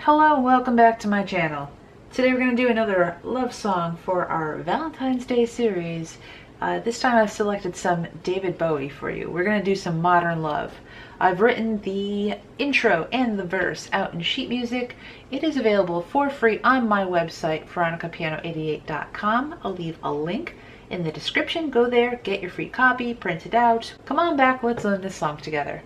Hello and welcome back to my channel. Today we're going to do another love song for our Valentine's Day series. This time I've selected some David Bowie for you. We're going to do some modern love. I've written the intro and the verse out in sheet music. It is available for free on my website, veronicapiano88.com. I'll leave a link in the description. Go there, get your free copy, print it out. Come on back, let's learn this song together.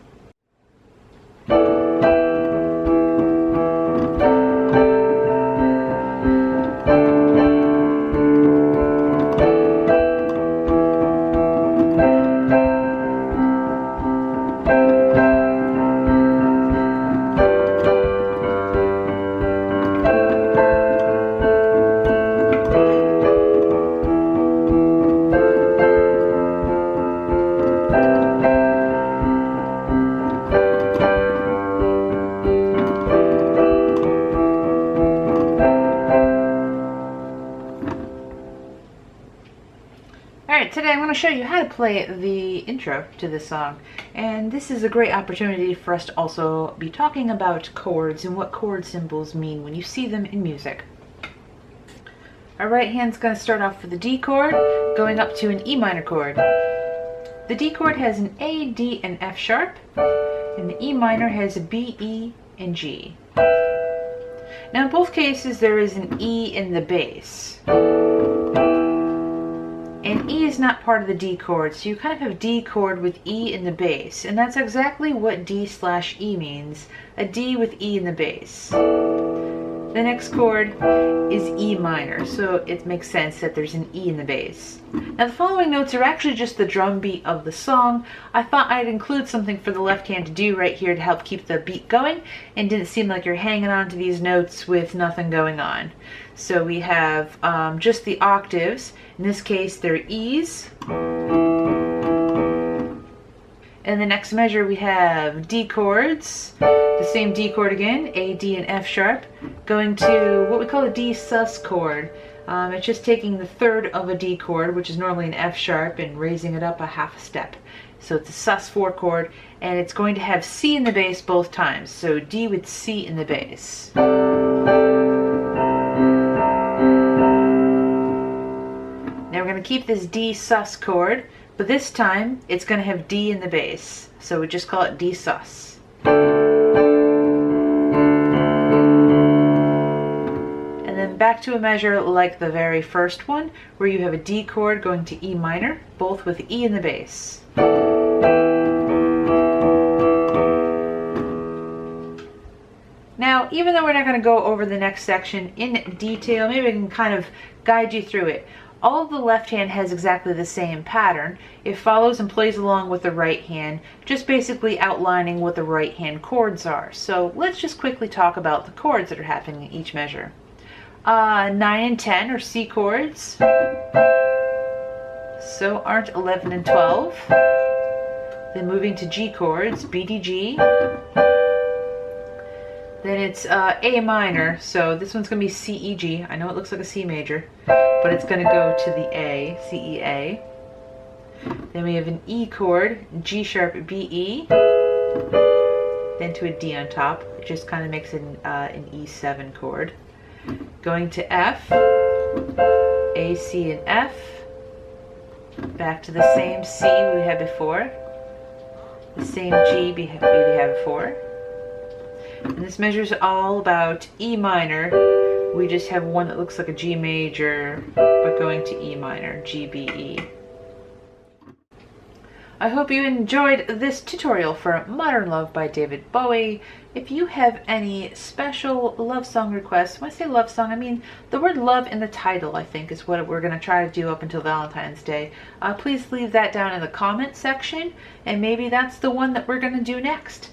Alright, today I'm going to show you how to play the intro to this song, and this is a great opportunity for us to also be talking about chords and what chord symbols mean when you see them in music. Our right hand's going to start off with the D chord, going up to an E minor chord. The D chord has an A, D, and F sharp, and the E minor has a B, E, and G. Now in both cases there is an E in the bass. And E is not part of the D chord, so you kind of have D chord with E in the bass, and that's exactly what D/E means, a D with E in the bass. The next chord is E minor, so it makes sense that there's an E in the bass. Now the following notes are actually just the drum beat of the song. I thought I'd include something for the left hand to do right here to help keep the beat going, and didn't seem like you're hanging on to these notes with nothing going on. So we have just the octaves. In this case, they're E's. In the next measure, we have D chords. The same D chord again, A, D, and F sharp, going to what we call a D sus chord. It's just taking the third of a D chord, which is normally an F sharp, and raising it up a half a step. So it's a sus4 chord, and it's going to have C in the bass both times. So D with C in the bass. Now we're going to keep this D sus chord, but this time it's going to have D in the bass. So we just call it D sus. And then back to a measure like the very first one, where you have a D chord going to E minor, both with E in the bass. Now, even though we're not going to go over the next section in detail, maybe I can kind of guide you through it. All of the left hand has exactly the same pattern. It follows and plays along with the right hand, just basically outlining what the right hand chords are. So let's just quickly talk about the chords that are happening in each measure. 9 and 10 are C chords. So aren't 11 and 12. Then moving to G chords, B, D, G. Then it's A minor, so this one's going to be C, E, G. I know it looks like a C major, but it's going to go to the A, C, E, A. Then we have an E chord, G sharp, B, E. Then to a D on top. It just kind of makes it an E7 chord. Going to F, A, C, and F. Back to the same C we had before. The same G we had before. And this measure is all about E minor. We just have one that looks like a G major, but going to E minor, G, B, E. I hope you enjoyed this tutorial for Modern Love by David Bowie. If you have any special love song requests, when I say love song, I mean the word love in the title, I think, is what we're going to try to do up until Valentine's Day. Please leave that down in the comment section, and maybe that's the one that we're going to do next.